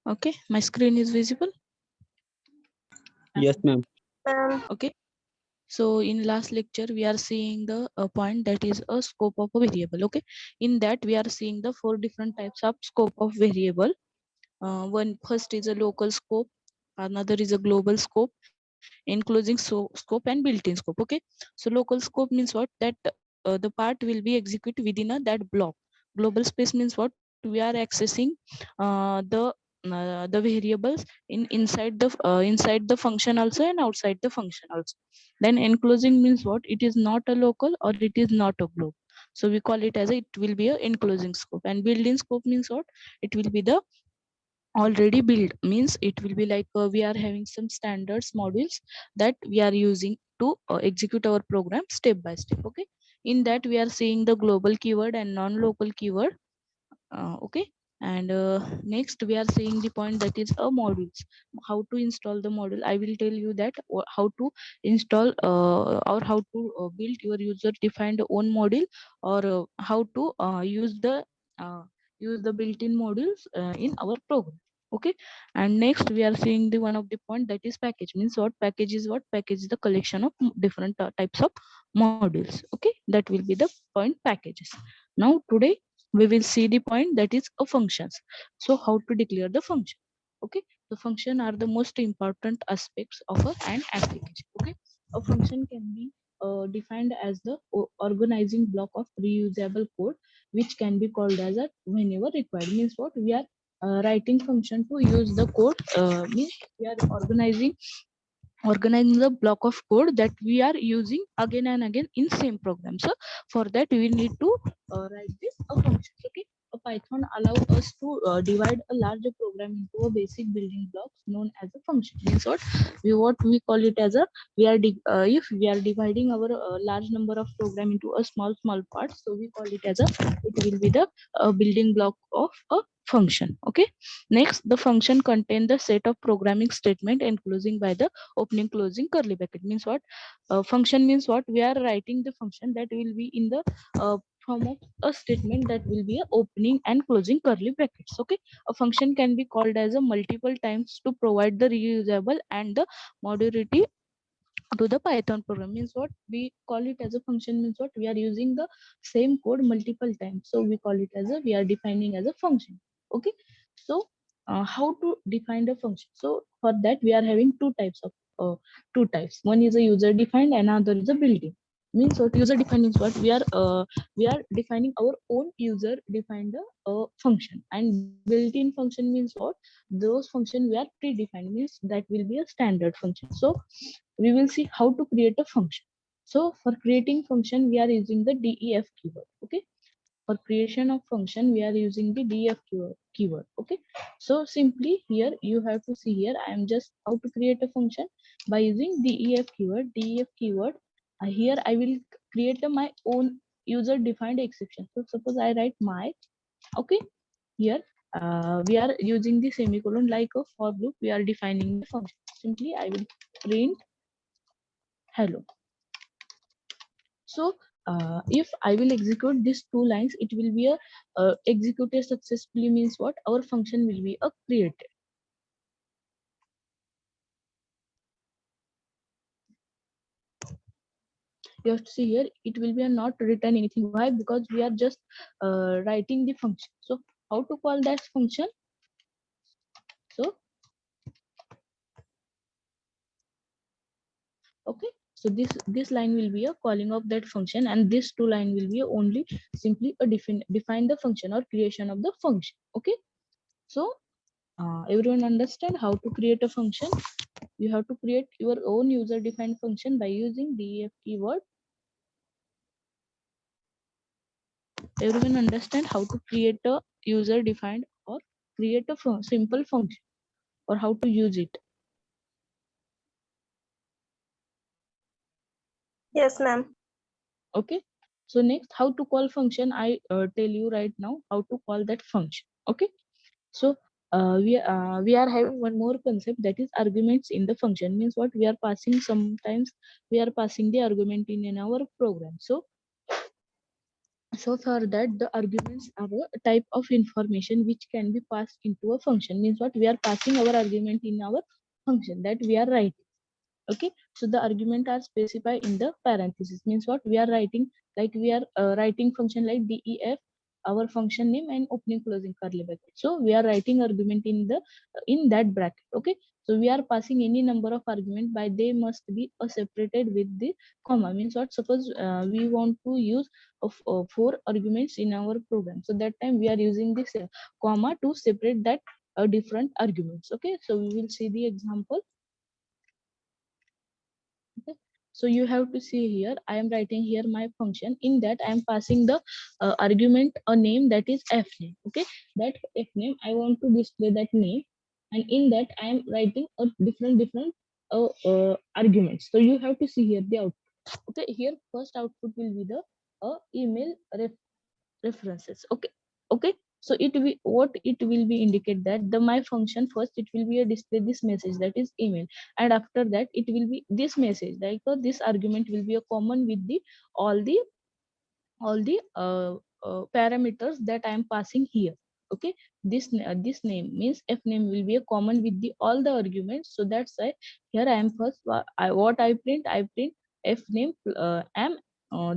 Okay, my screen is visible. Yes, ma'am. Okay. So in last lecture, we are seeing the point that is a scope of a variable. Okay. In that, we are seeing the 4 different types of scope of variable. One first is a local scope, another is a global scope, including scope and built-in scope. Okay. So local scope means what? That the part will be executed within a that block. Global space means what? We are accessing the variables inside the function also and outside the function also. Then enclosing means what? It is not a local or it is not a globe. So we call it as it will be a enclosing scope. And built-in scope means what? It will be the already built, means it will be like we are having some standards modules that we are using to execute our program step by step. Okay. In that we are seeing the global keyword and non-local keyword. Okay. And next we are seeing the point that is a modules. How to install the module, I will tell you that how to install or how to build your user defined own module, or how to uh, use the built-in modules in our program. Okay. And next we are seeing the one of the point that is package. Means what? Package is what? Package is the collection of different types of modules. Okay, that will be the point packages. Now today we will see the point that is a functions. So how to declare the function? Okay. The function are the most important aspects of an application. Okay. A function can be defined as the organizing block of reusable code, which can be called as a whenever required. Means what? We are writing function to use the code, means we are organizing the block of code that we are using again and again in same program. So for that we need to write this a function. Okay. A Python allow us to divide a larger program into a basic building blocks known as a function. Means what we call it as a if we are dividing our large number of program into a small parts, so we call it as a it will be the building block of a function. Okay. Next, the function contain the set of programming statement enclosing by the opening closing curly bracket. Means what? Function means what? We are writing the function that will be in the form of a statement that will be a opening and closing curly brackets. Okay. A function can be called as a multiple times to provide the reusable and the modularity to the Python program. Means what? We call it as a function. Means what? We are using the same code multiple times, so we call it as a we are defining as a function. Okay. So how to define the function? So for that we are having uh, two types. One is a user defined, another is a built-in. Means what? User defined means what? We are defining our own user defined function, and built-in function means what? Those function we are predefined, means that will be a standard function. So we will see how to create a function. So for creating function, we are using the def keyword. Okay. For creation of function, we are using the def keyword. Okay. So simply here you have to see here. I am just how to create a function by using def keyword. Def keyword. Here I will create my own user defined exception. So suppose I write my. Okay. Here we are using the semicolon like a for loop. We are defining the function. Simply I will print hello. So if I will execute these two lines, it will be a executed successfully. Means what? Our function will be a created. You have to see here, it will be a not written anything. Why? Because we are just writing the function. So how to call that function? So okay. So this line will be a calling of that function, and this two line will be only simply a define the function or creation of the function. Okay. So everyone understand how to create a function? You have to create your own user defined function by using def keyword. Everyone understand how to create a user defined or create a simple function, or how to use it? Yes, ma'am. Okay. So next, how to call function? I tell you right now how to call that function. Okay. So we are having one more concept, that is arguments in the function. Means what? We are passing, sometimes we are passing the argument in our program. So So for that, the arguments are a type of information which can be passed into a function. Means what, we are passing our argument in our function that we are writing. Okay, so the argument are specified in the parenthesis. Means what, we are writing, like we are writing function like def, our function name, and opening closing curly bracket. So we are writing argument in the in that bracket. Okay, so we are passing any number of argument, by they must be separated with the comma. Means what, suppose we want to use of 4 arguments in our program, so that time we are using this comma to separate that different arguments. Okay, so we will see the example. Okay, so you have to see here, I am writing here my function. In that I am passing the argument a name, that is f name. Okay, that f name I want to display that name, and in that I am writing a different arguments. So you have to see here the output. Okay, here first output will be the email references. Okay, okay, so it will, what it will be indicate that the my function, first it will be a display this message, that is email, and after that it will be this message, like this argument will be a common with the all the all the parameters that I am passing here. Okay, this name means f name will be a common with the all the arguments. So that's why here I am first what I print f name am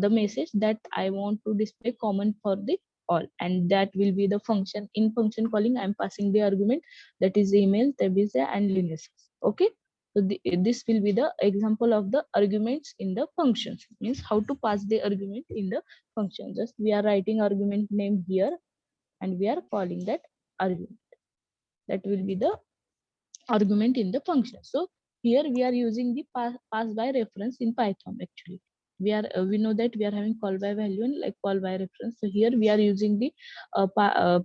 the message that I want to display common for the all, and that will be the function. In function calling I am passing the argument, that is email, Tabisa, and Linus. Okay, so this will be the example of the arguments in the functions. Means how to pass the argument in the function. Just we are writing argument name here, and we are calling that argument. That will be the argument in the function. So here we are using the pass by reference in Python. Actually, we know that we are having call by value and like call by reference. So here we are using the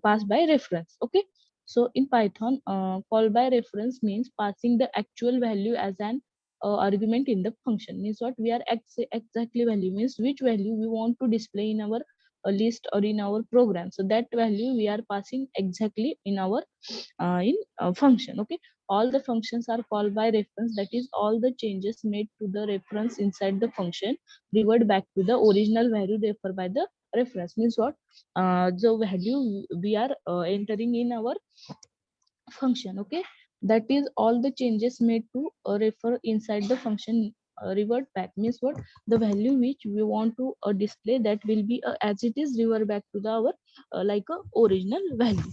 pass by reference. Okay, so in Python, call by reference means passing the actual value as an argument in the function. Means what, we are exactly value means which value we want to display in our list or in our program. So that value we are passing exactly in our in function. Okay, all the functions are called by reference, that is all the changes made to the reference inside the function revert back to the original value referred by the reference. Means what, the value we are entering in our function. Okay, that is all the changes made to refer inside the function revert back. Means what, the value which we want to display, that will be as it is revert back to the our like a original value.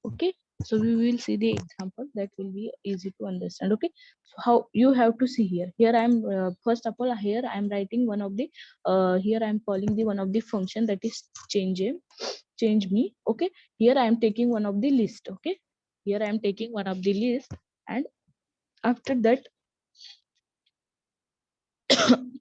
Okay, so we will see the example, that will be easy to understand. Okay, so how you have to see here, here I am first of all, here I am writing one of the here I am calling the one of the function, that is change me. Okay, here I am taking one of the list. Okay, here I am taking one of the list, and after that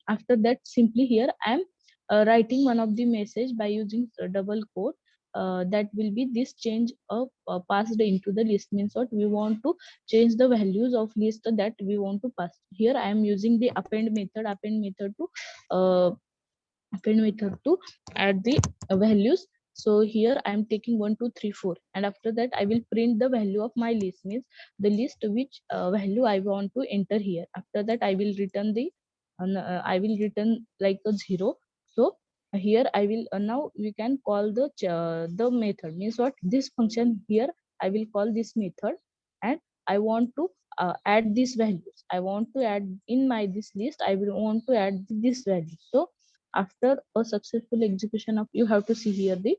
after that simply here I am writing one of the message by using double quote. That will be this change of passed into the list. Means what, we want to change the values of list that we want to pass. Here I am using the append method to uh, append method to add the values. So here I am taking 1 2 3 4, and after that I will print the value of my list. Means the list which value I want to enter here. After that I will return the I will return like a 0. So here I will now we can call the method. Means what, this function here I will call this method, and I want to add these values. I want to add in my this list, I will want to add this value. So after a successful execution of, you have to see here the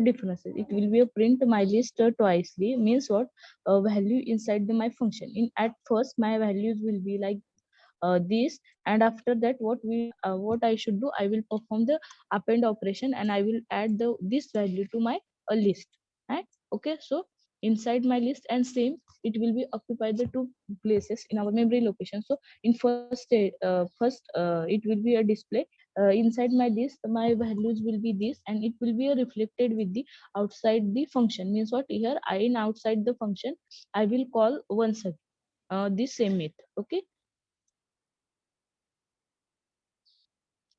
differences. It will be a print my list twicely. Means what, a value inside my function. In at first my values will be like this, and after that what I should do, I will perform the append operation, and I will add the this value to my list. Right, okay, so inside my list, and same it will be occupy the 2 places in our memory location. So in first it will be a display inside my list, my values will be this, and it will be reflected with the outside the function. Means what, here I in outside the function I will call once again this same method. Okay,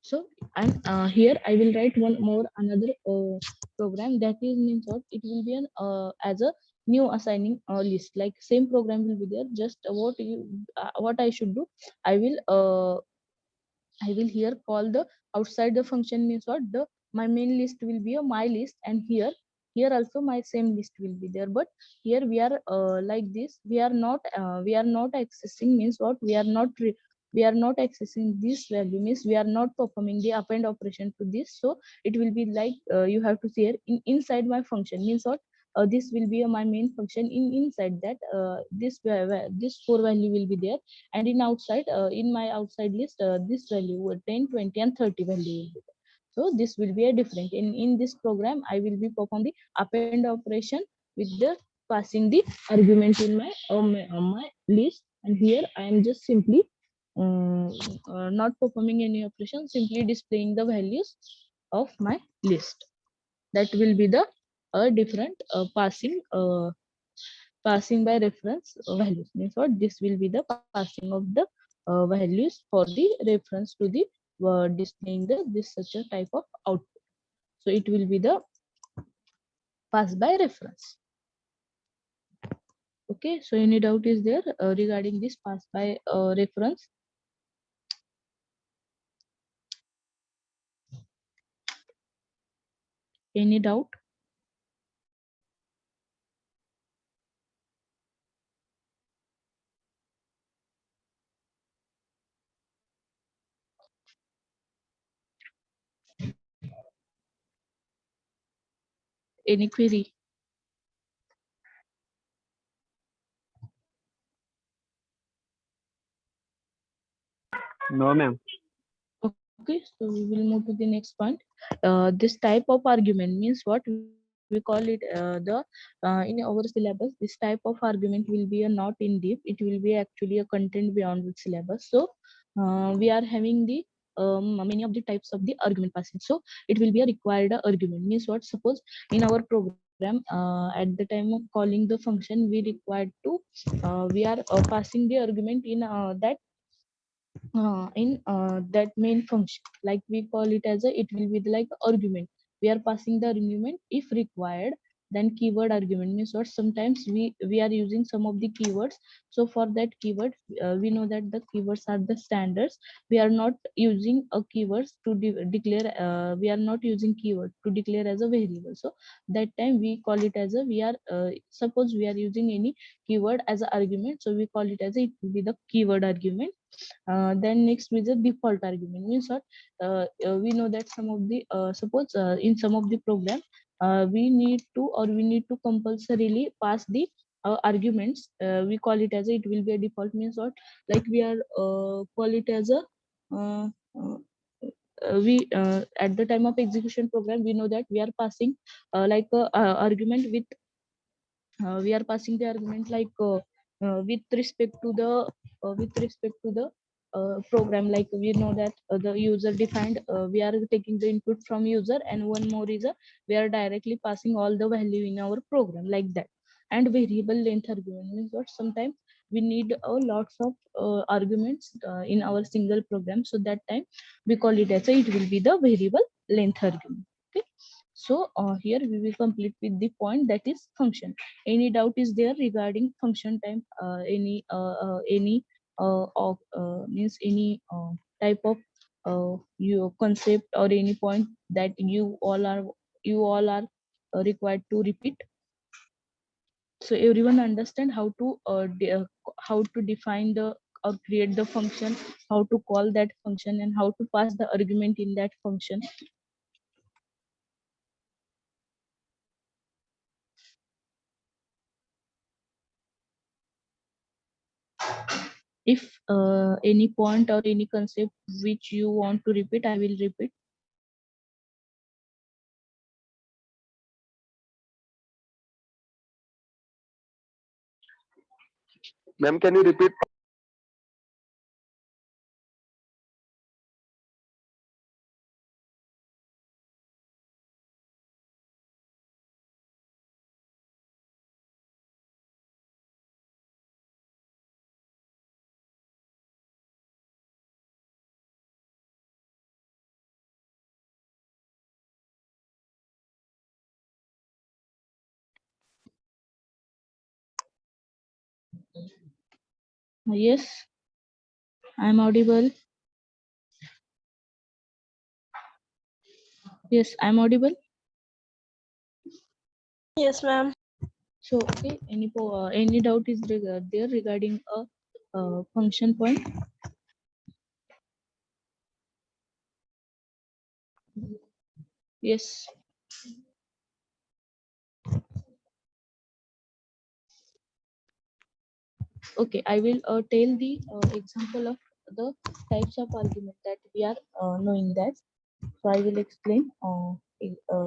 so and here I will write one more another program, that is means what, it will be an as a new assigning list, like same program will be there. Just what I should do, I will here call the outside the function. Means what, the my main list will be a my list, and here also my same list will be there. But here we are like this, we are not accessing, means what, we are not accessing this value, means we are not performing the append operation to this. So it will be like you have to see here inside my function, means what, this will be my main function. Inside that this 4 value will be there, and in outside in my outside list this value 10, 20, and 30 value will be there. So this will be a different. In this program, I will be perform the append operation with the passing the argument in my list. And here I am just simply not performing any operation, simply displaying the values of my list. That will be the different passing by reference values, means what, this will be the passing of the values for the reference to the displaying the this such a type of output. So it will be the pass by reference. Okay, so any doubt is there regarding this pass by reference? Any doubt? Any query? No, ma'am. Okay, so we will move to the next point. This type of argument means what, we call it in our syllabus. This type of argument will be a not in deep. It will be actually a content beyond the syllabus. So we are having the many of the types of the argument passing. So it will be a required argument, means what, suppose in our program at the time of calling the function, we required to we are passing the argument in that main function, like we call it as a, it will be like argument. We are passing the argument if required. Then keyword argument means what, sometimes we are using some of the keywords. So for that keyword, we know that the keywords are the standards. We are not using a keywords to declare we are not using keyword to declare as a variable. So that time we call it as a, we are suppose we are using any keyword as an argument, so we call it as a, it will be the keyword argument. Then next with the default argument means what, we know that some of the suppose in some of the program we need to, or we need to compulsorily pass the arguments. We call it as a, it will be a default, means what, like we are call it as a uh, uh, we at the time of execution program, we know that we are passing like a argument with we are passing the argument like with respect to the program, like we know that the user defined, we are taking the input from user, and one more is a, we are directly passing all the value in our program, like that. And variable length argument means what, sometimes we need a lots of arguments in our single program. So that time we call it as a, it will be the variable length argument. Okay, so here we will complete with the point, that is function. Any doubt is there regarding function type? Any of means any type of your concept or any point that you all are required to repeat? So everyone understand how to how to define the or create the function, how to call that function, and how to pass the argument in that function. If any point or any concept which you want to repeat, I will repeat. Ma'am, can you repeat? Yes, I'm audible. Yes, I'm audible. Yes, ma'am. So, okay, any doubt is there regarding a function point? Yes. Okay, I will tell the example of the types of argument that we are knowing that. So I will explain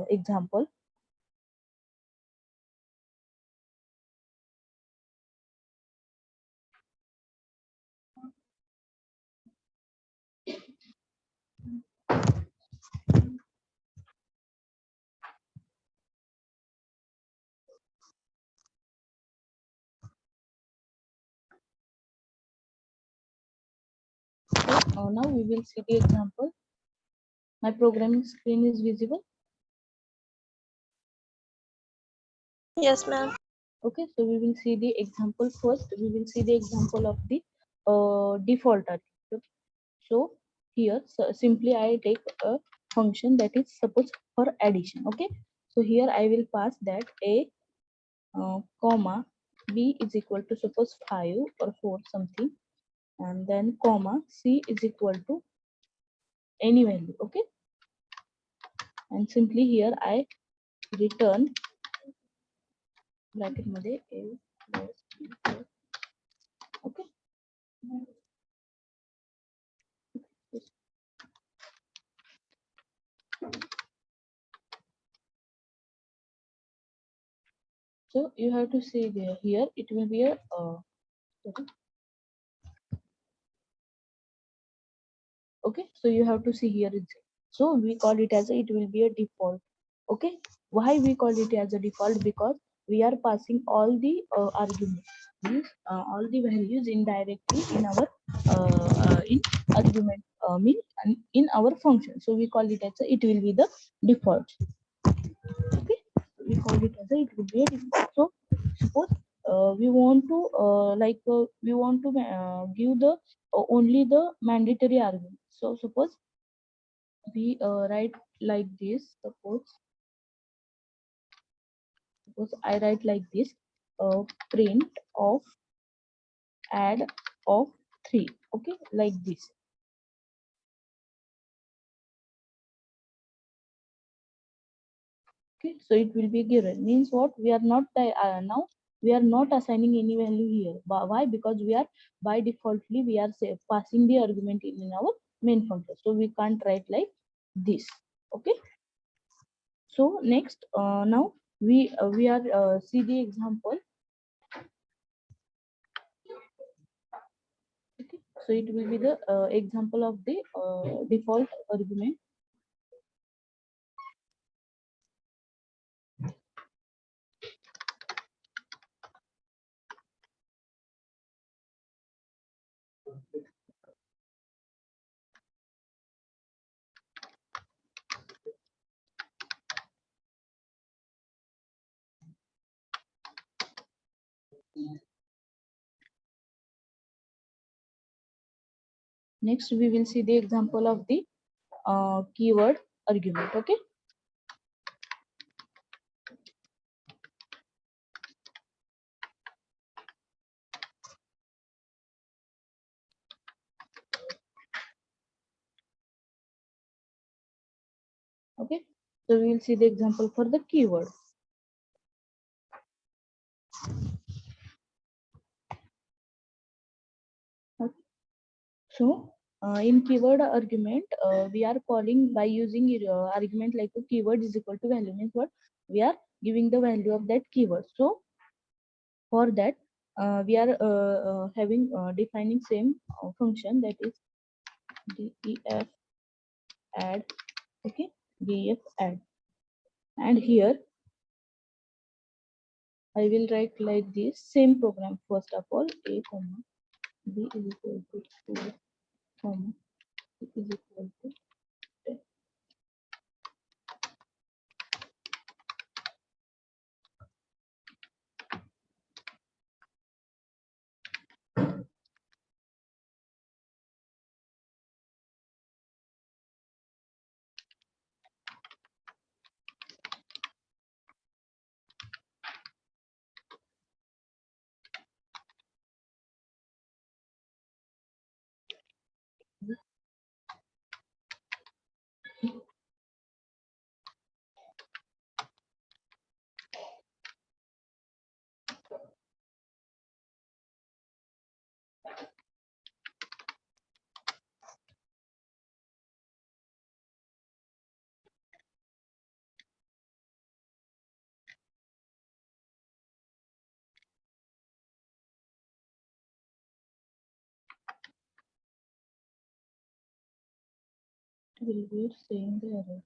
example. So now we will see the example. My programming screen is visible. Yes, ma'am. Okay, so we will see the example first. We will see the example of the default argument. Okay. So here, so simply I take a function that is suppose for addition. Okay, so here I will pass that a comma b is equal to suppose 5 or 4 something, and then comma c is equal to any value. Okay, and simply here I return bracket मध्ये a plus b plus. Okay. So you have to see there here it will be a sorry. Okay, so you have to see here it's so we call it as it will be a default. Okay, why we call it as a default? Because we are passing all the arguments, means all the values indirectly in our in argument mean in our function, so we call it as it will be the default. Okay, we call it as it will be a default. So suppose we want to we want to give the only the mandatory argument. So suppose we write like this. Suppose I write like this, print of add of 3. Okay, like this. Okay, so it will be given, means what we are not now we are not assigning any value here. But why? Because we are by defaultly we are say, passing the argument in our main function, so we can't write like this. Okay, so next now we are see the example. Okay, so it will be the example of the default argument. Next we will see the example of the keyword argument. Okay, okay, so we will see the example for the keyword. Okay. So in keyword argument, we are calling by using argument like a keyword is equal to value, means what we are giving the value of that keyword. So for that we are having defining same function, that is def add. Okay, def add, and here I will write like this same program. First of all, a comma b is equal to 2 comma c is equal to 10. will be saying the error.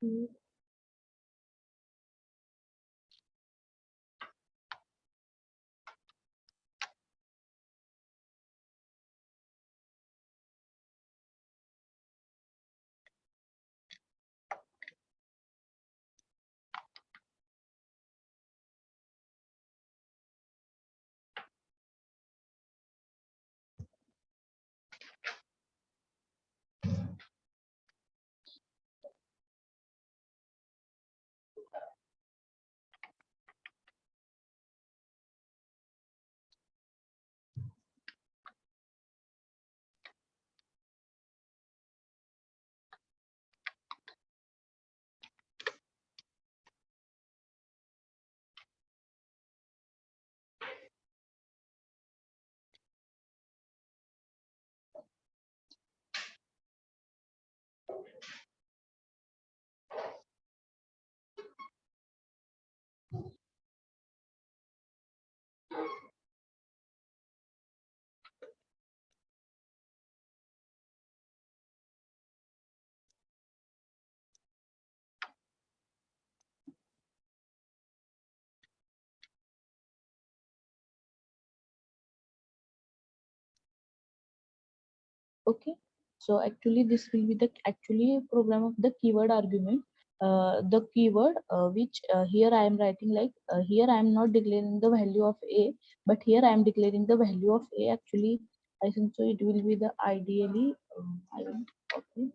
Hmm. Okay, so actually this will be the actually program of the keyword argument. The keyword which here I am writing like here I am not declaring the value of a, but here I am declaring the value of a. Actually, I think so. It will be the ideally. I will, okay.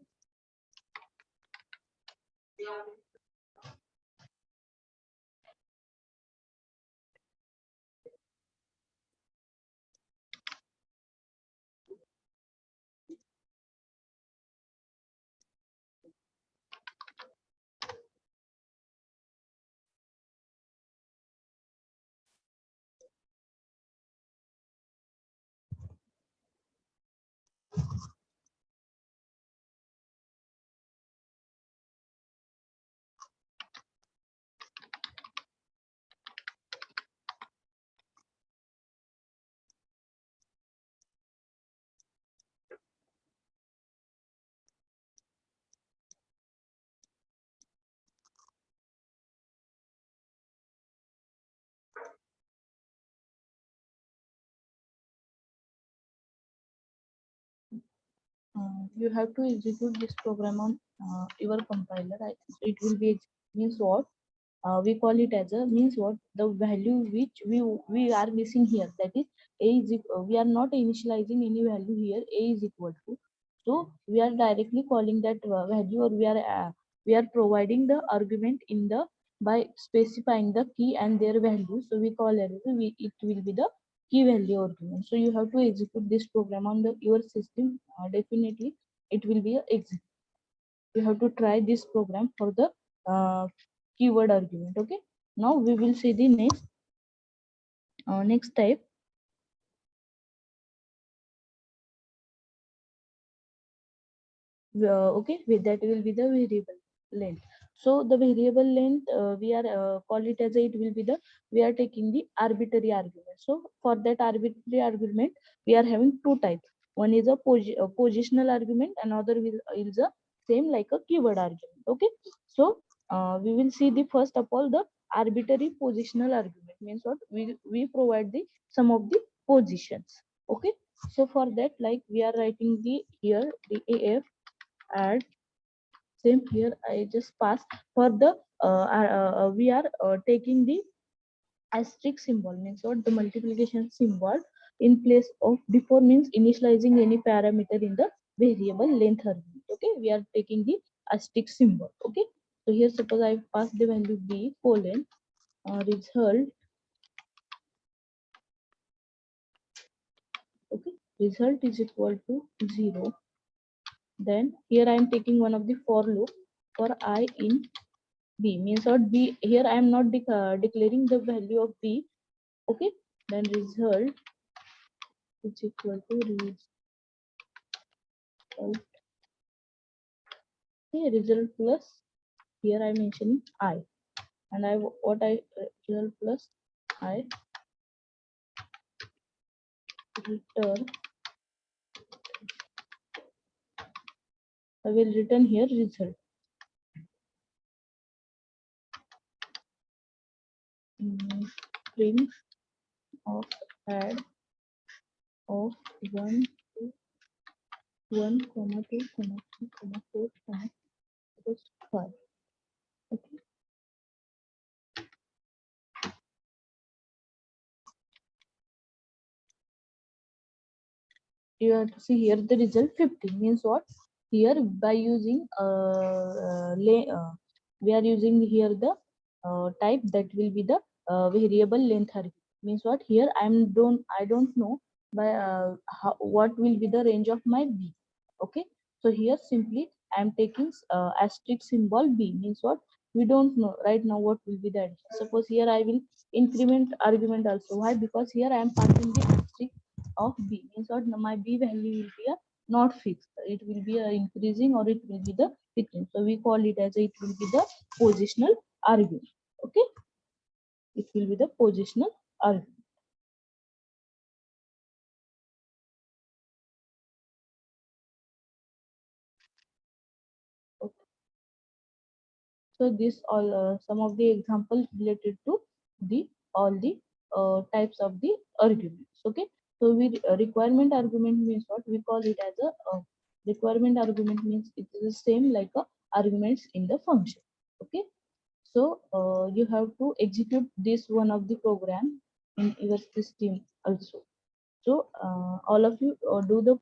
You have to execute this program on your compiler. I think so it will be means what we call it as a means what the value which we are missing here, that is a is we are not initializing any value here, a is equal to, so we are directly calling that value, or we are providing the argument in the by specifying the key and their value, so we call it it will be the key value argument. So you have to execute this program on the your system. Definitely it will be a exit. You have to try this program for the uh, keyword argument. Okay, now we will see the next type. Okay, with that will be the variable length. So the variable length we are call it as it will be the, we are taking the arbitrary argument. So for that arbitrary argument we are having two types. One is a positional argument, another is a same like a keyword argument. Okay, so we will see the first of all the arbitrary positional argument means what we provide the some of the positions. Okay, so for that, like we are writing the here the af add, same here I just pass for the we are taking the asterisk symbol means what the multiplication symbol in place of before means initializing any parameter in the variable length argument. Okay, we are taking the asterisk symbol. Okay, so here suppose I pass the value b colon result. Okay, result is equal to 0. Then here I am taking one of the for loop for I in b means what b, here I am not declaring the value of b. Okay, then result is equal to result, okay, result plus here I am mentioning I. and result plus I return. I will return here result. Print of add of 1 to 1, comma 2, comma 3, comma 4, comma equals 5. Okay. You have to see here the result 50 means what? Here by using we are using here the type that will be the variable length array. Means what? Here I don't know by what will be the range of my b. Okay, so here simply I am taking asterisk symbol b. Means what? We don't know right now what will be the addition. Suppose here I will increment argument also. Why? Because here I am passing the asterisk of b. Means what? My b value will be a not fixed. It will be a increasing or it will be the decreasing. So we call it as it will be the positional argument. Okay, it will be the positional argument. Okay. So this all some of the examples related to the all the types of the arguments. Okay, so we requirement argument means what? We call it as a requirement argument means it is the same like a arguments in the function. Okay, so you have to execute this one of the program in your system also. So all of you do the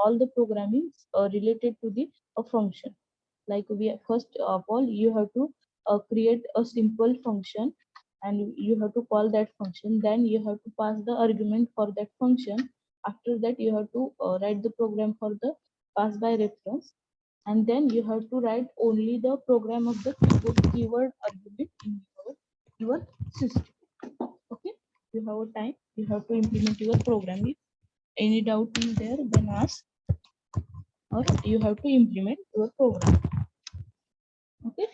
all the programming related to the function. Like first of all you have to create a simple function and you have to call that function. Then you have to pass the argument for that function. After that you have to write the program for the pass by reference, and then you have to write only the program of the keyword argument in your system. Okay, you have a time, you have to implement your program. If any doubt is there, then ask, or you have to implement your program. Okay.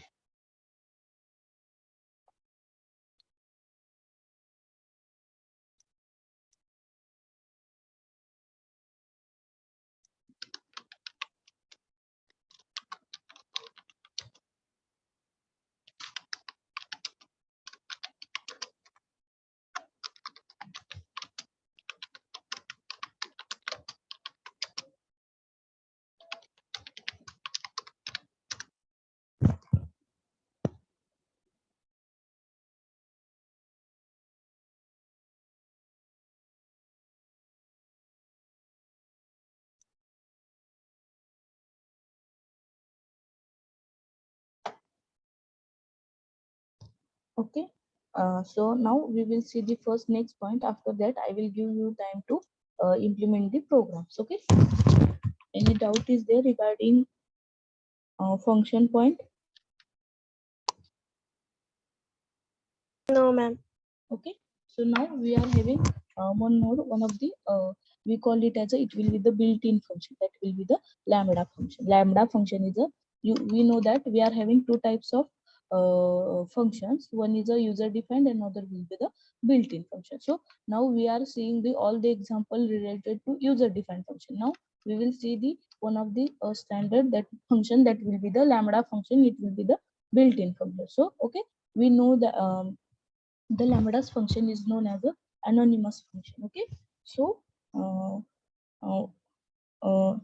Okay. So now we will see the first next point. After that, I will give you time to implement the programs. Okay. Any doubt is there regarding function point? No, ma'am. Okay. So now we are having one more, one of the we call it as a, it will be the built-in function, that will be the lambda function. Lambda function is a, we know that we are having two types of functions. One is a user defined, another will be the built-in function. So now we are seeing the all the example related to user defined function. Now we will see the one of the standard that function, that will be the lambda function. It will be the built-in function. So okay, we know the the lambda's function is known as a anonymous function. Okay, so uh, uh, uh,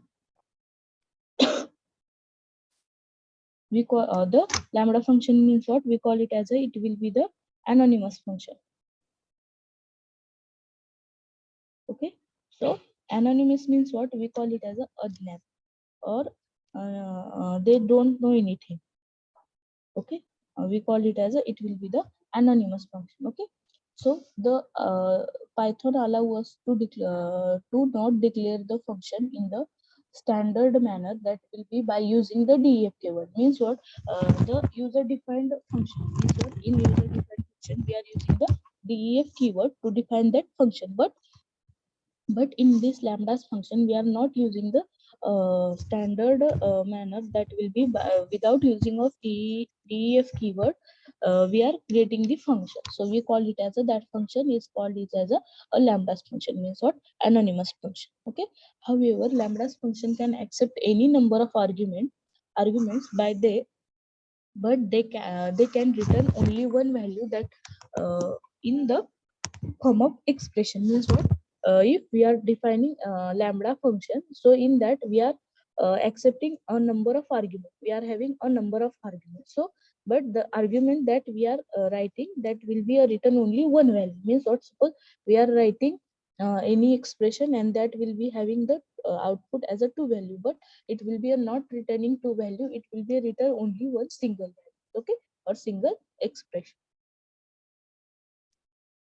we call the lambda function means what? We call it as a, it will be the anonymous function. Okay, so anonymous means what? We call it as a ajnat, or they don't know anything. Okay, we call it as a, it will be the anonymous function. Okay, so the Python allow us to declare to not declare the function in the standard manner, that will be by using the def keyword. Means what? The user defined function. Means what? In user defined function we are using the def keyword to define that function, but in this lambda's function we are not using the standard manner, that will be without using of def keyword. We are creating the function, so we call it as a, that function is called it as a lambdas function, means what, anonymous function. Okay. However, lambdas function can accept any number of arguments by they, but they can return only one value, that in the form of expression, means what, if we are defining lambda function, so in that we are accepting a number of arguments, we are having a number of arguments. So but the argument that we are writing, that will be a written only one value, means what, suppose we are writing any expression, and that will be having the output as a two value, but it will be a not returning two value, it will be return only one single value. Okay, or single expression.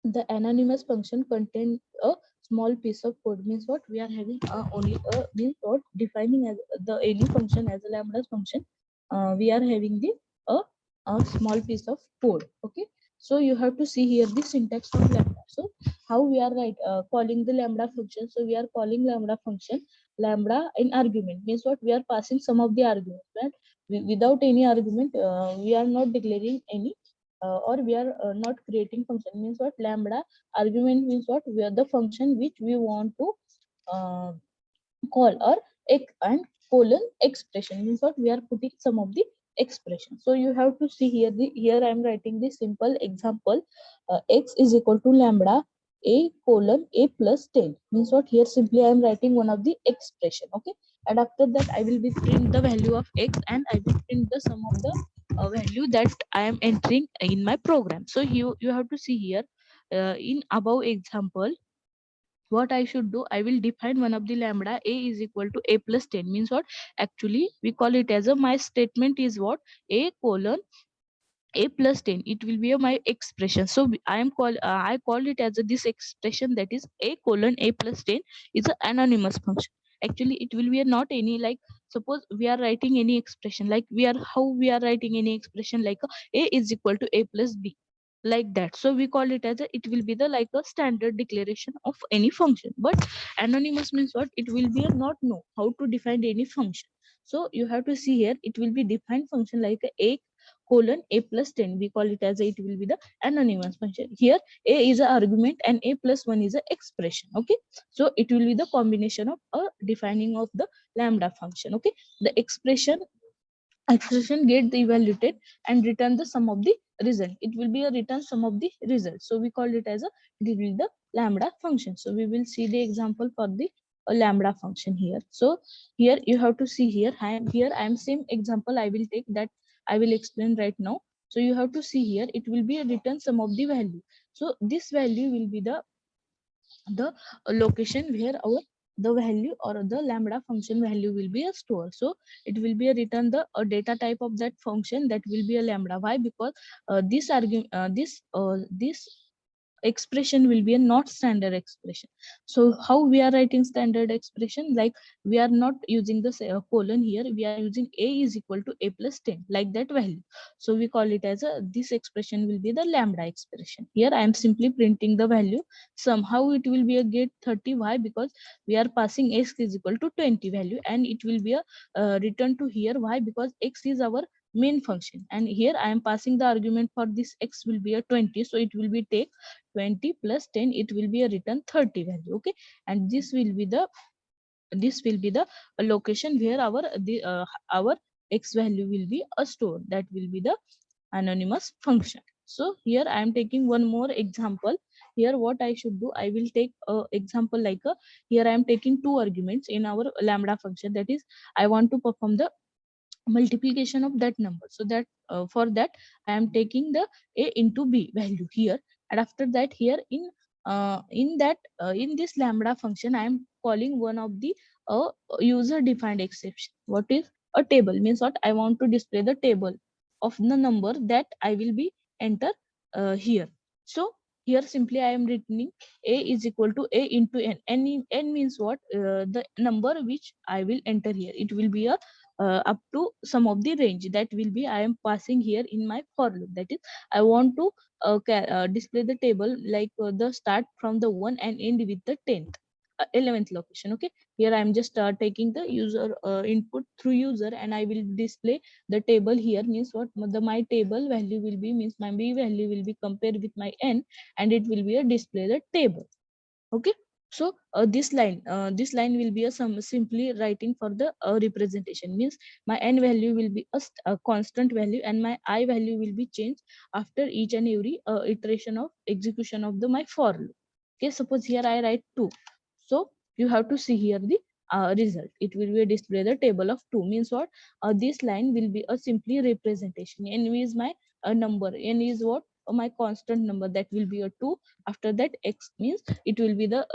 The anonymous function contains a small piece of code, means what, we are having only a, means what, defining as the any function as a lambda function, we are having the a, a small piece of code. Okay, so you have to see here the syntax of lambda. So how we are calling the lambda function, so we are calling lambda function lambda in argument, means what, we are passing some of the arguments, right? Without any argument, we are not declaring any, or we are not creating function, means what, lambda argument means what, we are the function which we want to uh, call, or and colon expression means what, we are putting some of the expression. So you have to see here, the here I am writing the simple example, x is equal to lambda a colon a plus 10, means what, here simply I am writing one of the expression. Okay, and after that I will be print the value of x, and I will print the sum of the value that I am entering in my program. So you have to see here, in above example, what I should do, I will define one of the lambda a is equal to a plus 10, means what, actually we call it as a, my statement is what, a colon a plus 10, it will be a, my expression. So I call it as a, this expression, that is a colon a plus 10 is an anonymous function. Actually it will be a not any, like suppose we are writing any expression, like we are, how we are writing any expression, like a is equal to a plus b, like that. So we call it as a, it will be the like a standard declaration of any function. But anonymous means what, it will be a not know how to define any function. So you have to see here, it will be defined function like a colon a plus 10, we call it as a, it will be the anonymous function. Here a is a argument and a plus 1 is a expression. Okay, so it will be the combination of a defining of the lambda function. Okay, the expression get evaluated and return the sum of the result, it will be a return sum of the result. So we call it as a, it will be the lambda function. So we will see the example for the lambda function here. So here you have to see here, I am same example I will take, that I will explain right now. So you have to see here, it will be a return sum of the value. So this value will be the location where our the value or the lambda function value will be a store. So it will be a return the a data type of that function, that will be a lambda. Why? Because this argument this expression will be a not standard expression. So how we are writing standard expression, like we are not using the colon here, we are using a is equal to a plus 10, like that value. So we call it as a, this expression will be the lambda expression. Here I am simply printing the value, somehow it will be a get 30. Why? Because we are passing x is equal to 20 value, and it will be a return to here. Why? Because x is our main function, and here I am passing the argument for this x will be a 20, so it will be take 20 plus 10, it will be a return 30 value. Okay, and this will be the location where our x value will be a store, that will be the anonymous function. So here I am taking one more example. Here what I should do, I will take a example like a, here I am taking two arguments in our lambda function, that is I want to perform the multiplication of that number. So that for that I am taking the a into b value here, and after that here in this lambda function I am calling one of the user defined exception. What is a table? Means what, I want to display the table of the number that I will be enter here. So here simply I am returning a is equal to a into n means what, the number which I will enter here, it will be a up to some of the range, that will be I am passing here in my for loop. That is I want to display the table like the start from the 1 and end with the 10th. 11th location. Okay, here I am just taking the user input through user, and I will display the table here. Means what the my table value will be, means my b value will be compared with my n, and it will be a display the table. Okay, so this line will be a some simply writing for the representation. Means my n value will be a constant value, and my I value will be changed after each and every iteration of execution of the my for loop. Okay, suppose here I write 2, so you have to see here the result. It will be a display the table of 2. Means what this line will be a simply representation. N is my number, n is what my constant number, that will be a 2. After that x means it will be the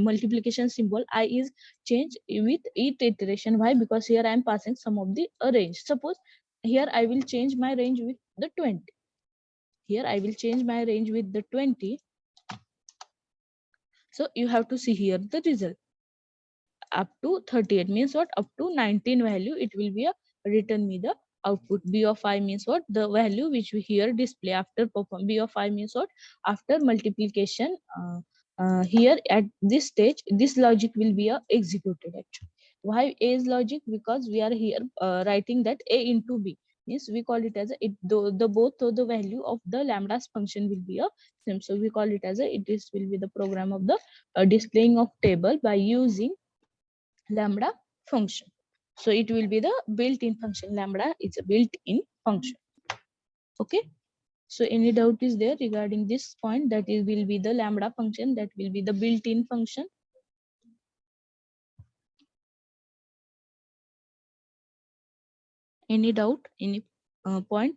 multiplication symbol. I is changed with each iteration. Why? Because here I am passing some of the range. Suppose here I will change my range with the 20. Here I will change my range with the 20. So you have to see here the result. Up to 38 means what? Up to 19 value it will be a return me the output. B of I means what? The value which we here display after perform. B of I means what? After multiplication. Here at this stage this logic will be executed actually. Why A is logic? Because we are here writing that A into B. Means we call it as the both of the value of the lambda's function will be a same. So we call it as it is will be the program of the displaying of table by using lambda function. So it will be the built-in function. Lambda is a built-in function. Okay, so any doubt is there regarding this point, that it will be the lambda function, that will be the built-in function? Any doubt, any point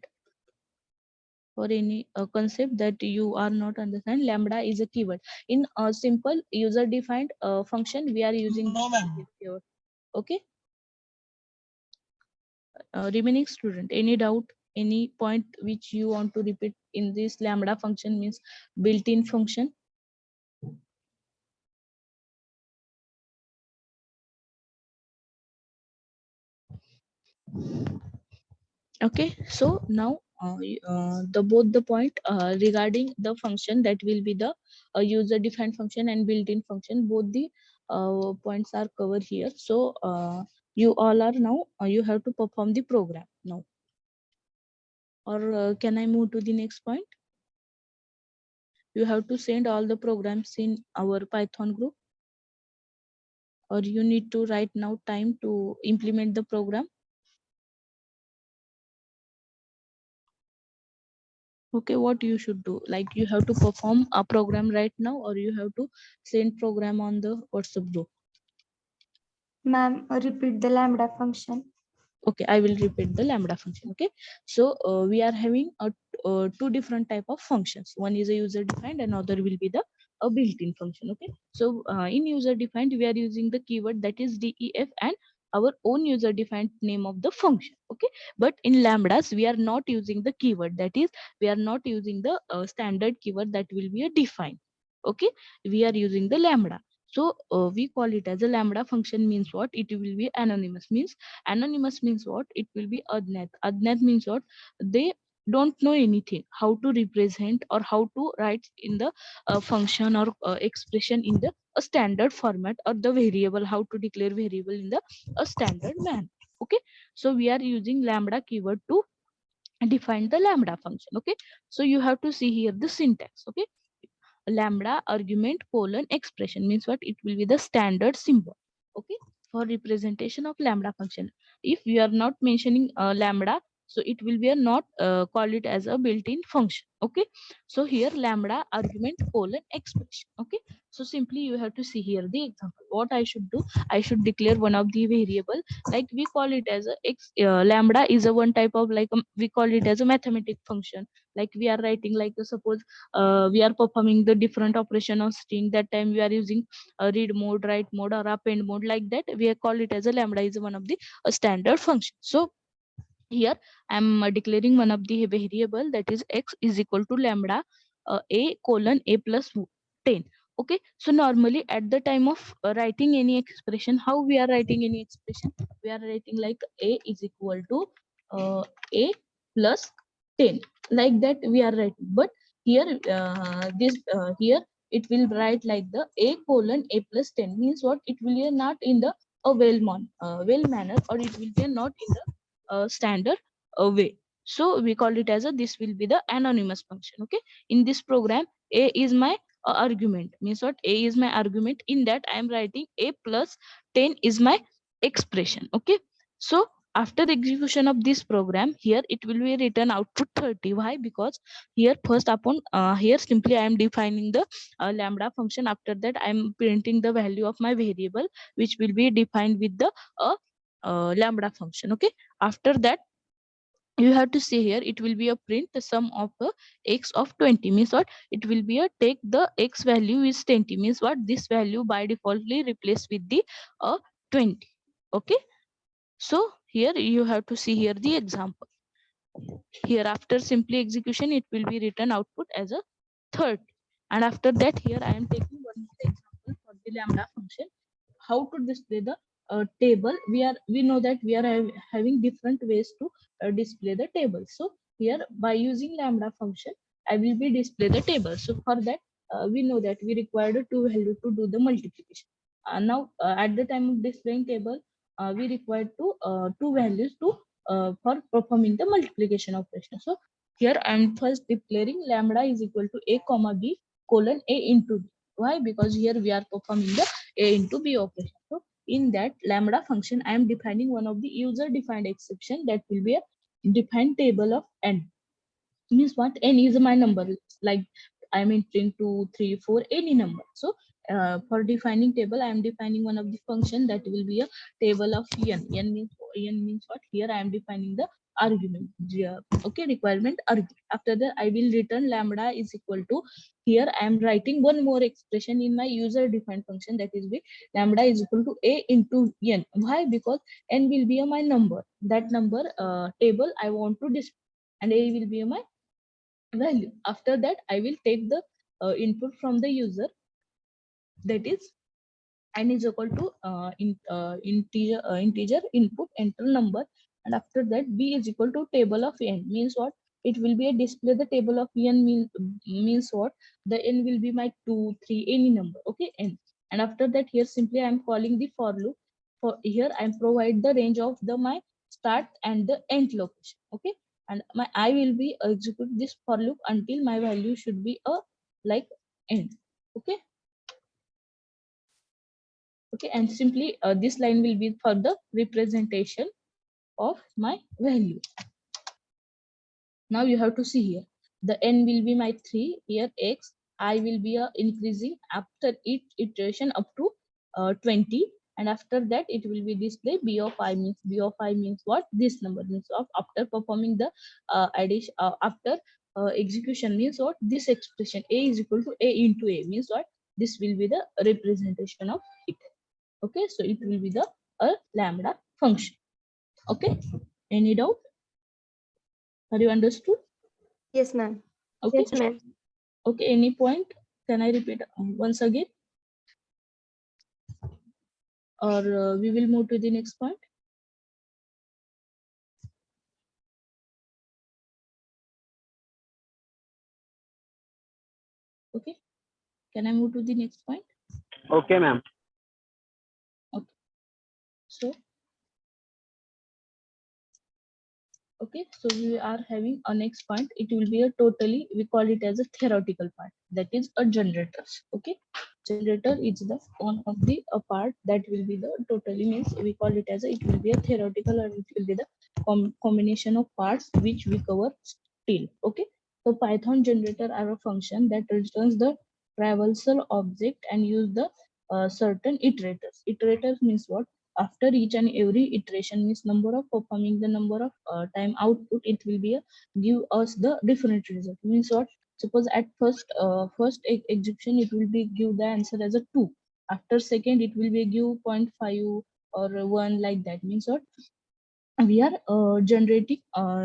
or any concept that you are not understand? Lambda is a keyword in a simple user defined function. We are using No, ma'am. keyword. Okay, remaining student, any doubt, any point which you want to repeat in this lambda function, means built-in function? Okay, so now the both the point regarding the function, that will be the user defined function and built-in function, both the points are covered here. So you all are now you have to perform the program now, or can I move to the next point? You have to send all the programs in our Python group, or you need to write now time to implement the program. Okay, what you should do, like you have to perform a program right now, or you have to send program on the WhatsApp group? Ma'am, repeat the lambda function. Okay, I will repeat the lambda function. Okay, so we are having two different type of functions. One is a user defined, another will be the a built-in function. Okay, so in user defined we are using the keyword that is def and our own user defined name of the function. Okay, but in lambdas we are not using the keyword, that is we are not using the standard keyword that will be a defined. Okay, we are using the lambda. So we call it as a lambda function. Means what? It will be anonymous. Means anonymous means what? It will be adnat. Adnat means what? They don't know anything how to represent or how to write in the function or expression in the a standard format, or the variable, how to declare variable in the a standard manner. Okay, so we are using lambda keyword to define the lambda function. Okay, so you have to see here the syntax. Okay, lambda argument colon expression means what? It will be the standard symbol. Okay, for representation of lambda function. If you are not mentioning lambda, so it will be a not call it as a built-in function. Okay, so here lambda argument colon expression. Okay, so simply you have to see here the example. What I should do, I should declare one of the variable, like we call it as a lambda is a one type of like we call it as a mathematic function. Like we are writing, like suppose we are performing the different operation on string, that time we are using read mode, write mode, or append mode, like that we call it as a lambda is one of the standard function. So here I am declaring one of the variable, that is x is equal to lambda a colon a plus 10. Okay, so normally at the time of writing any expression, how we are writing any expression? We are writing like a is equal to a plus 10, like that we are writing. But here here it will write like the a colon a plus 10 means what, it will be not in the a well manner, or it will be not in the standard way. So we call it as a, this will be the anonymous function. Okay, in this program a is my argument, means what, a is my argument, in that I am writing a plus 10 is my expression. Okay, so after the execution of this program, here it will be written output 30. Why? Because here first upon here simply I am defining the lambda function. After that I am printing the value of my variable, which will be defined with the lambda function. Okay, after that you have to see here, it will be a print the sum of x of 20, means what, it will be a take the x value is 20, means what, this value by defaultly replaced with the 20. Okay, so here you have to see here the example. Here after simply execution, it will be written output as a 30. And after that, here I am taking one more example for the lambda function. How to display the table? We know that we are having different ways to display the table. So here by using lambda function, I will be display the table. So for that, we know that we required two value to do the multiplication. Now at the time of displaying table, we require two values to for performing the multiplication operation. So here I am first declaring lambda is equal to a comma b colon a into b. Why? Because here we are performing the a into b operation. So in that lambda function, I am defining one of the user defined exception, that will be a defined table of n. Means what, n is my number, like I'm entering 2 3 4 any number. So for defining table, I am defining one of the function that will be a table of n means what, here I am defining the argument. Yeah, okay, requirement argument. After that I will return lambda is equal to, here I am writing one more expression in my user defined function, that is be lambda is equal to a into n. Why? Because n will be my number, that number table I want to display, and a will be my value. After that I will take the input from the user, that is n is equal to integer input enter number. And after that b is equal to table of n, means what, it will be a display the table of n means what, the n will be my 2 3 any number. Okay, n. And after that here simply I am calling the for loop. For here I am provide the range of the my start and the end location. Okay, and my I will be execute this for loop until my value should be a like end. Okay, okay, and simply this line will be for the representation of my value. Now you have to see here, the n will be my 3, here x, I will be increasing after each iteration up to 20. And after that it will be display b of I, means b of I means what, this number, means of after performing the addition after execution, means what, this expression a is equal to a into a, means what, this will be the representation of it. Okay, so it will be the lambda function. Okay, any doubt? Are you understood? Yes, ma'am. Okay, Yes, ma'am. okay, any point? Can I repeat once again, or we will move to the next point? Okay, can I move to the next point? Okay, ma'am. Okay, so okay, so we are having a next point. It will be a totally, we call it as a theoretical part, that is a generators. Okay, generator is the one of the part that will be the totally, means we call it as a, it will be a theoretical, or it will be the combination of parts which we cover still. Okay, so Python generator are a function that returns the traversal object and use the certain iterators. Iterators means what, after each and every iteration, means number of performing the number of time output, it will be a give us the different result. Means what, suppose at first execution it will be give the answer as a 2, after second it will be give 0.5 or 1, like that. Means what, we are generating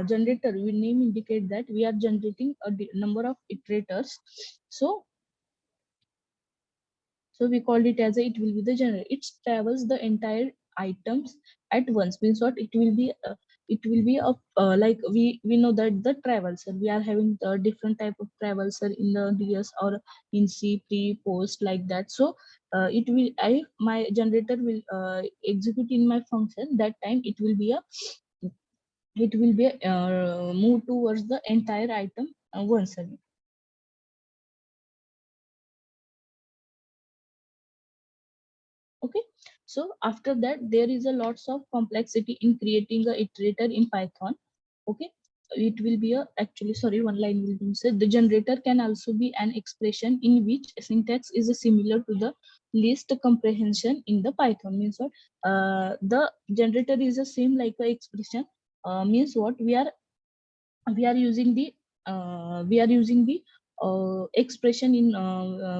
generator, we name indicate that we are generating a number of iterators. So we called it as a, it will be the generator, it travels the entire items at once. Means what, it will be it will be a like we know that the traversal, we are having different type of traversal in the DS or in C pre post like that. So it will my generator will execute in my function. That time it will be move towards the entire item once again. Okay, so after that there is a lots of complexity in creating a iterator in Python. Okay, it will be a actually sorry one line will be said. The generator can also be an expression in which syntax is similar to the list comprehension in the Python. Means what the generator is the same like a expression. Means what we are using the expression in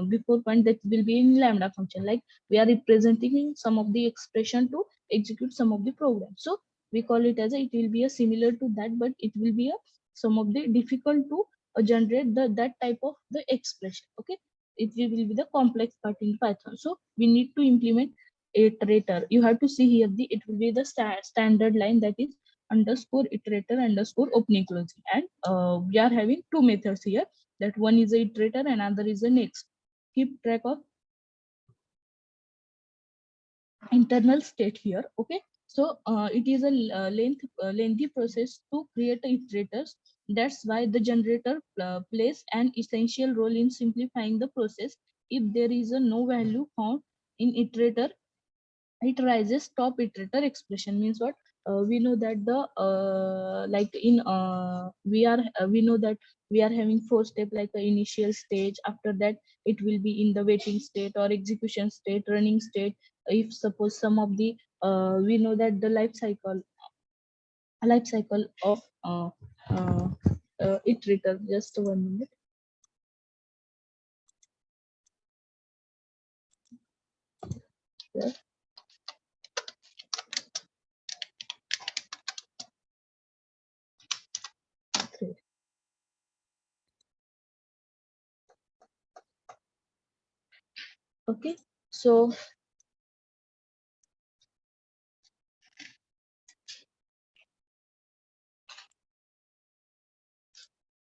before point that will be in lambda function, like we are representing some of the expression to execute some of the program. So we call it as it will be a similar to that, but it will be a some of the difficult to generate that type of the expression. Okay, it will be the complex part in Python. So we need to implement iterator. You have to see here the it will be the standard line, that is underscore iterator underscore opening closing, and we are having two methods here, that one is a iterator and another is a next. Keep track of internal state here. Okay, so it is a lengthy process to create iterators. That's why the generator plays an essential role in simplifying the process. If there is a no value found in iterator, it rises top iterator expression. Means what we know that the like in we know that we are having four step, like the initial stage. After that it will be in the waiting state or execution state, running state. If suppose some of the we know that the life cycle of uh, iterator. Just 1 minute. Yeah. Great. Okay, so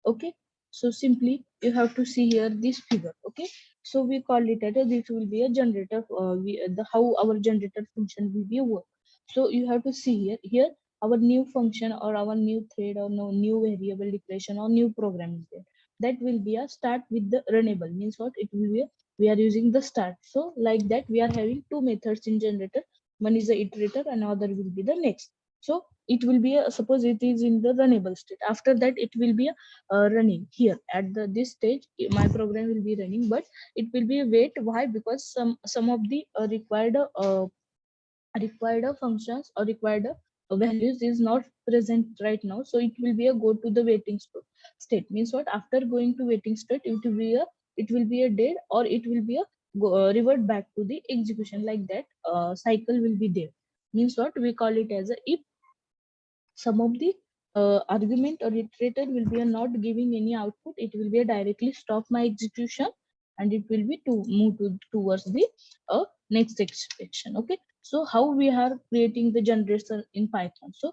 okay, so simply you have to see here this figure. Okay, so we call it as this will be a generator, the how our generator function will be work. So you have to see here our new function or our new thread or no new variable declaration or new program is there. That will be a start with the runnable. Means what it will be we are using the start. So like that we are having two methods in generator. One is the iterator, another will be the next. So it will be a, suppose it is in the runnable state. After that it will be a running. Here at this stage my program will be running, but it will be a wait. Why? Because some of the required functions or required values is not present right now, so it will be a go to the waiting state. Means what after going to waiting state it will be a dead, or it will be a revert back to the execution. Like that cycle will be there. Means what we call it as a if some of the argument or iterator will be a not giving any output, it will be a directly stop my execution, and it will be to move towards the next expression. Okay, so how we are creating the generator in Python? So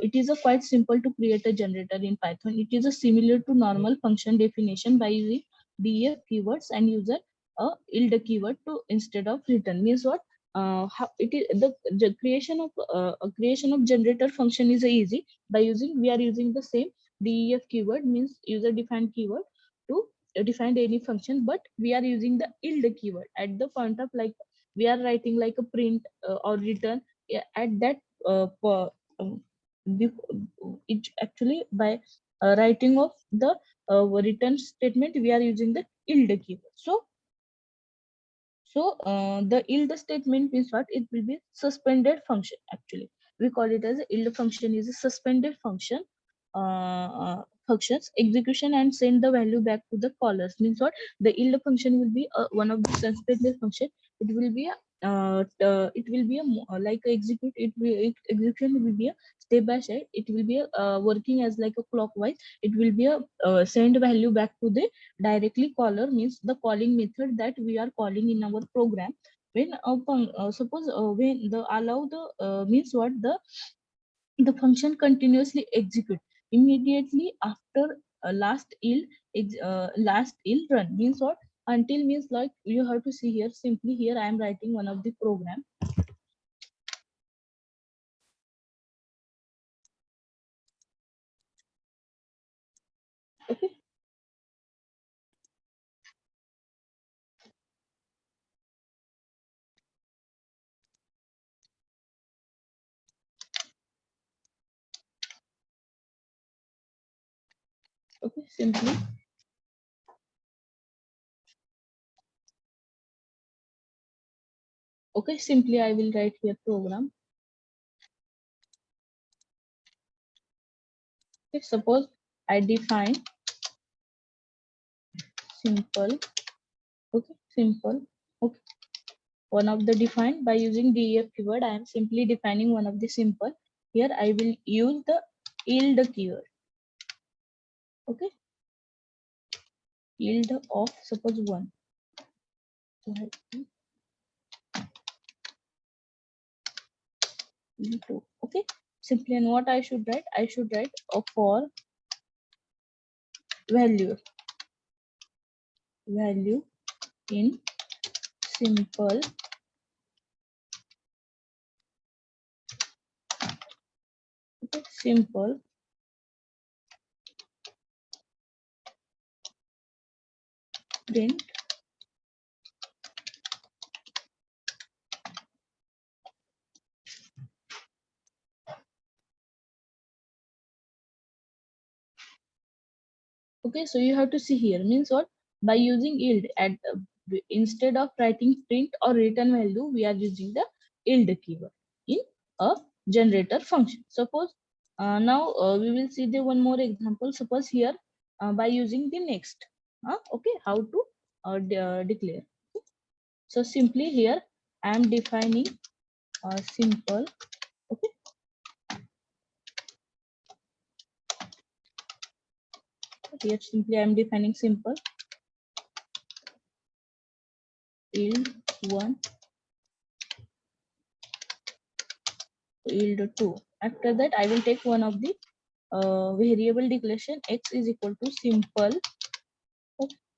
it is a quite simple to create a generator in Python. It is a similar to normal function definition by using def keywords and user yield keyword to instead of return. Means what how it is the creation of a creation of generator function is easy by using we are using the same def keyword, means user defined keyword, to define any function, but we are using the yield keyword at the point of like we are writing like a print or return. Yeah, at that um, it actually by writing of the return statement we are using the yield keyword. So the yield statement means what? It will be suspended function. Actually, we call it as a yield function is a suspended function. Functions execution and send the value back to the callers. Means what? The yield function will be one of the suspended function. It will be a it will be a like a execute. Execution will be a step by step. It will be a working as like a clockwise. It will be a send value back to the directly caller, means the calling method that we are calling in our program. When suppose when the allow the means what the function continuously execute immediately after last yield run. Means what? Until means like you have to see here, simply here I am writing one of the program. Okay. Okay, simply. Okay, simply I will write here program. Okay, suppose I define simple. Okay, simple. Okay, one of the defined by using def keyword. I am simply defining one of the simple. Here I will use the yield keyword. Okay, yield of suppose 1. So I will yield 2. Okay, simply, and what I should write? I should write a for value in simple. Okay, simple print okay. So you have to see here means what? By using yield at instead of writing print or return value, we are using the yield keyword in a generator function. Suppose now we will see the one more example. Suppose here by using the next. Okay, how to declare. So simply here I am defining simple. Okay, here simply I am defining simple yield 1, yield 2. After that, I will take one of the variable declaration x is equal to simple.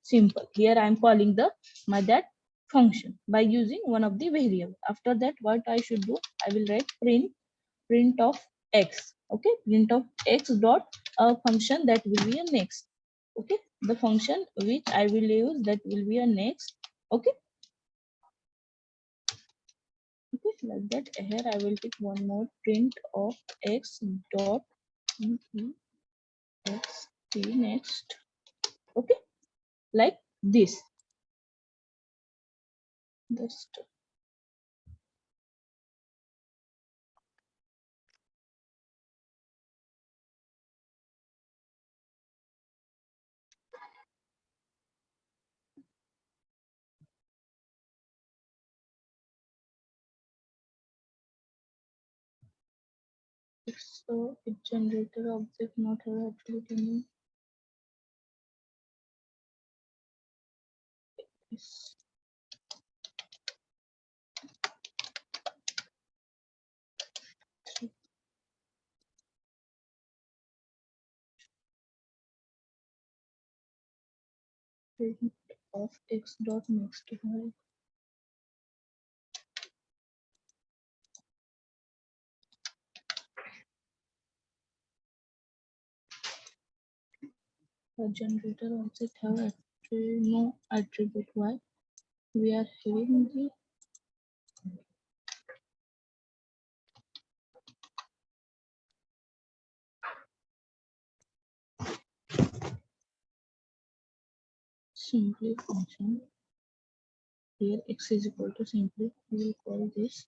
Simple. Here I am calling the my that function by using one of the variable. After that, what I should do? I will write print of x. Okay, print of x dot a function that will be a next. Okay, the function which I will use that will be a next. Okay. Okay, like that. Here I will take one more print of x dot x t next. Okay, like this. Just so it generator object not have attribute any. Is print of x dot next y. The generator object have no attribute y. We are having the simply function. Here x is equal to simply. We will call this.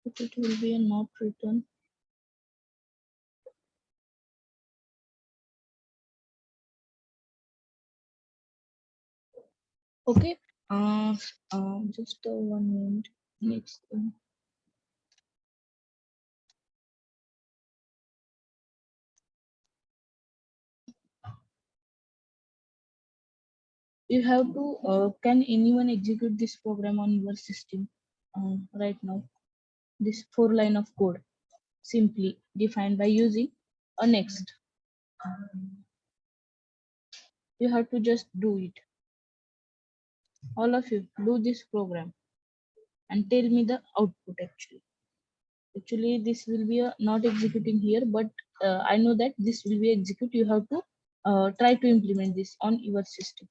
But it will be a not return. Okay. Just 1 minute. Next thing. You have to. Can anyone execute this program on your system right now? This 4 line of code. simply defined by using a next. You have to just do it. All of you do this program and tell me the output actually. Actually, this will be not executing here, but I know that this will be execute. You have to try to implement this on your system.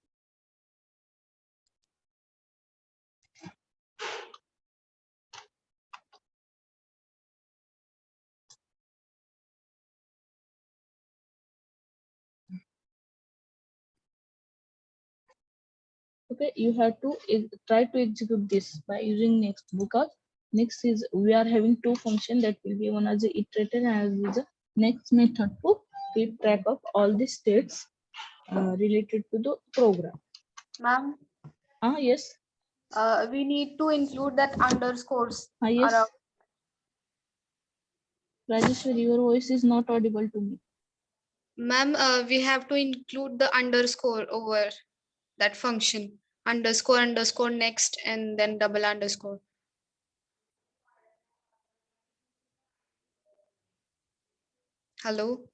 Okay, you have to try to execute this by using next, because next is we are having two functions that will be one as the iterator and as the next method to keep track of all the states related to the program. Ma'am, Yes. we need to include that underscores Yes. around. Rajeshwari, your voice is not audible to me. Ma'am, we have to include the underscore over that function. Underscore next and then double underscore. Hello?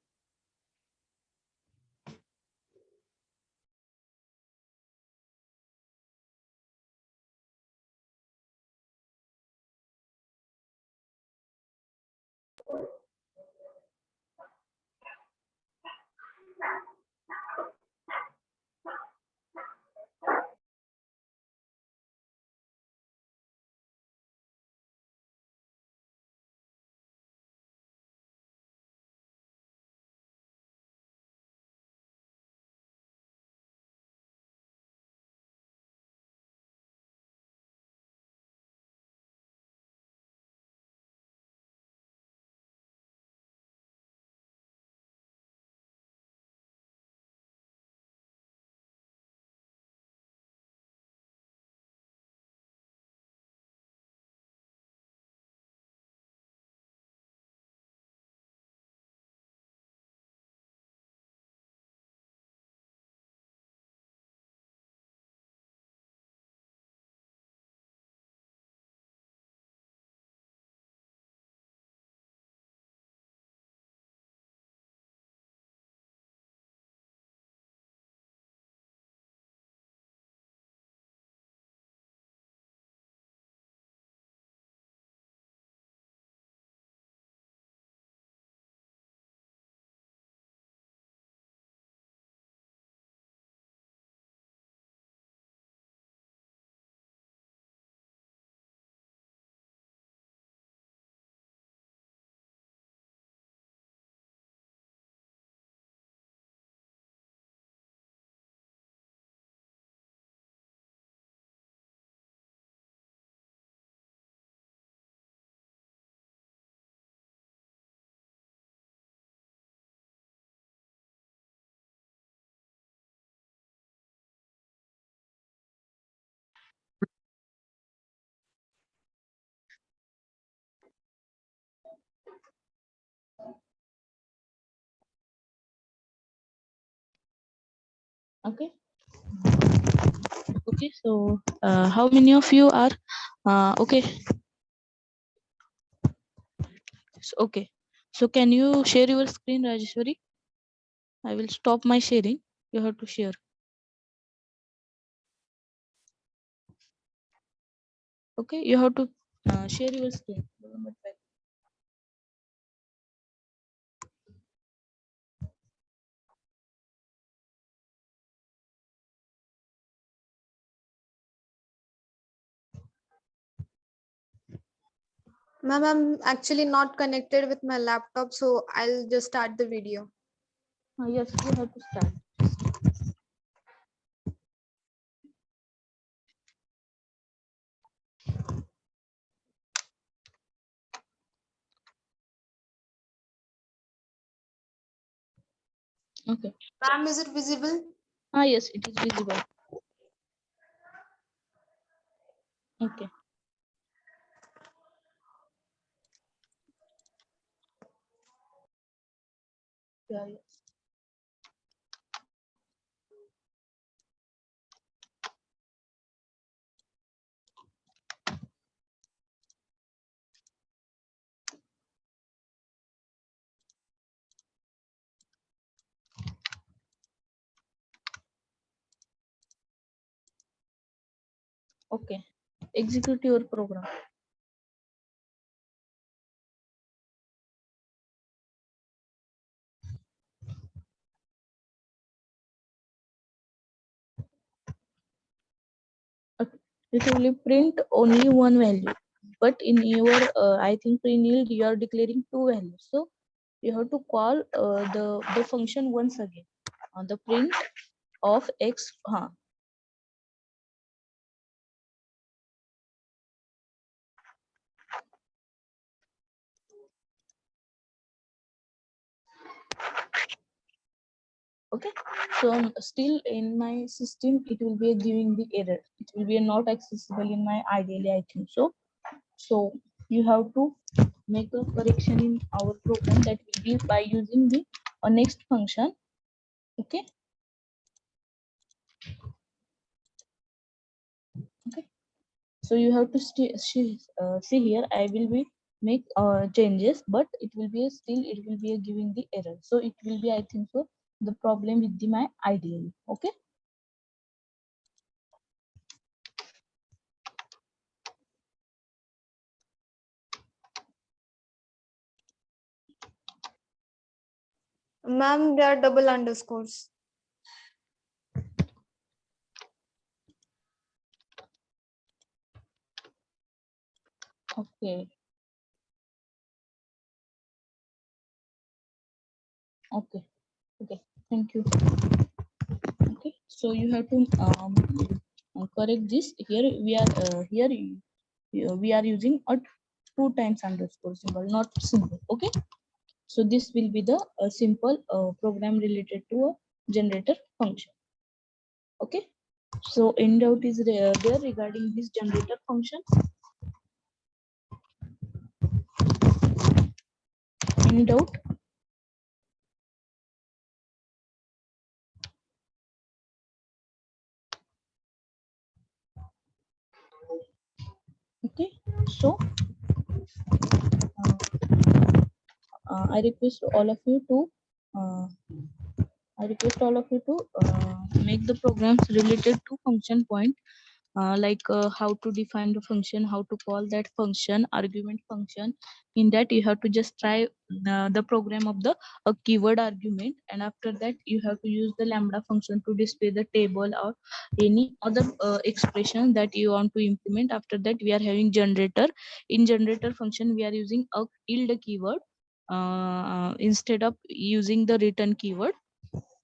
Okay. Okay, so how many of you are okay? Okay, so can you share your screen, Rajeshwari? I will stop my sharing. You have to share. Okay, you have to share your screen. Ma'am, I'm actually not connected with my laptop, so I'll just start the video. Yes, you have to start. Okay. Ma'am, is it visible? Yes, it is visible. Okay. Yeah, yeah. Okay, execute your program. Okay. It will print only one value, but in your I think print yield you are declaring two values. So you have to call the function once again. The print of x. Okay, so still in my system it will be giving the error. It will be not accessible in my ideally I think so. So you have to make a correction in our program that will be by using the next function. Okay. Okay, so you have to see here I will be make changes, but it will be still it will be giving the error. So it will be I think so the problem with the my ideally. Okay. Ma'am, there are double underscores. Okay. Okay. Okay. Thank you. Okay. So you have to correct this. Here we are we are using a two times underscore symbol, not symbol. Okay. So this will be the simple program related to a generator function. Okay. So in doubt is there regarding this generator function. In doubt. Okay. So I request all of you to uh, make the programs related to function point, like how to define the function, how to call that function, argument function. In that you have to just try the program of the keyword argument, and after that you have to use the lambda function to display the table or any other expression that you want to implement. After that we are having generator. In generator function we are using a yield keyword instead of using the return keyword.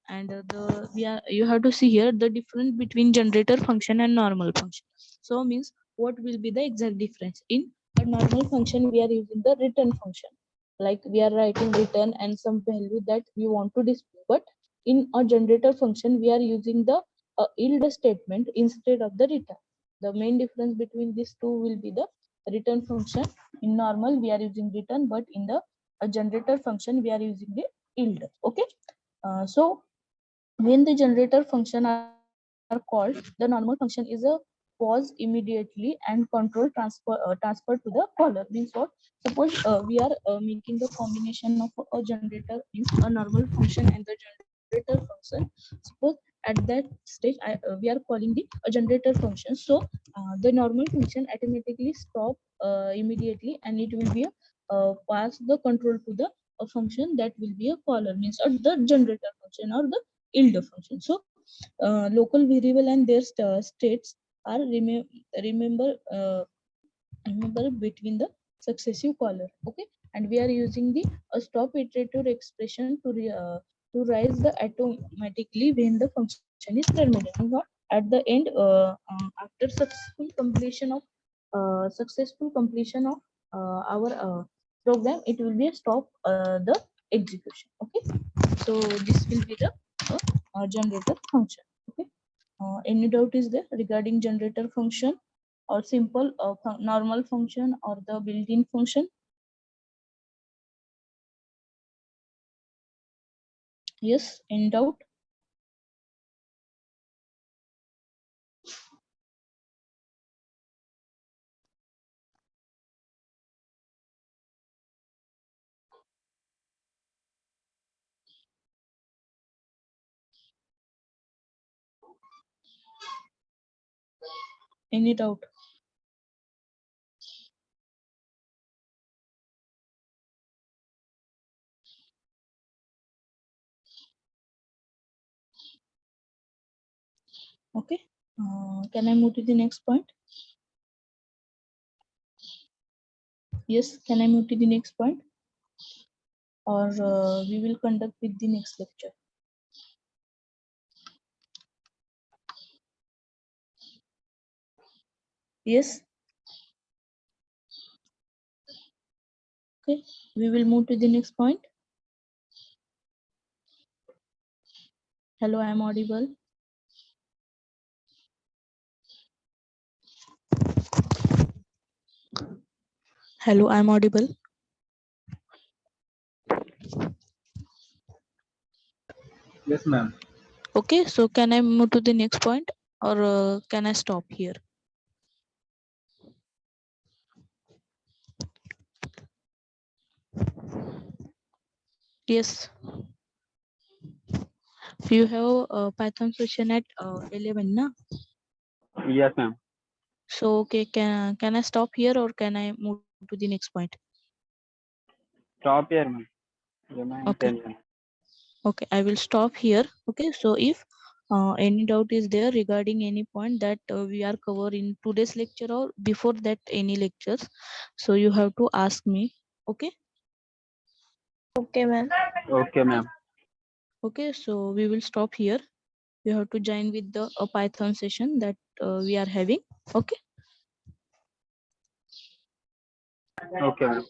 And the we are you have to see here the difference between generator function and normal function. So means what will be the exact difference? In a normal function we are using the return function, like we are writing return and some value that we want to display. But in a generator function we are using the yield statement instead of the return. The main difference between these two will be the return function. In normal we are using return, but in the generator function we are using the yield. Okay. So when the generator function are called, the normal function is a pause immediately and control transfer to the caller. Means what? Suppose we are making the combination of a generator in a normal function and the generator function. Suppose at that stage we are calling the generator function. So the normal function automatically stop immediately, and it will be pass the control to the function that will be a caller, means or the generator function or the yield function. So local variable and their states are remember between the successive caller. Okay. And we are using the stop iterative expression to rise the automatically when the function is terminated. Not at the end after successful completion of our program, it will be a stop the execution. Okay. So this will be the generator function. Okay. Any doubt is there regarding generator function or simple normal function or the built-in function? Yes, in doubt? Any doubt? Okay. Can I move to the next point? Yes, can I move to the next point? Or we will conduct with the next lecture? Yes. Okay, we will move to the next point. Hello, I am audible. Hello, I am audible. Yes, ma'am. Okay, so can I move to the next point or can I stop here? Yes. You have a Python session at 11, na? Yes, ma'am. So okay, can I stop here or can I move to the next point? Stop here, ma'am. Yeah, ma'am. Okay. Okay, I will stop here. Okay, so if any doubt is there regarding any point that we are covering in today's lecture or before that any lectures, so you have to ask me. Okay. Okay, ma'am. Okay, ma'am. Okay, so we will stop here. You have to join with the Python session that we are having. Okay. Okay, ma'am.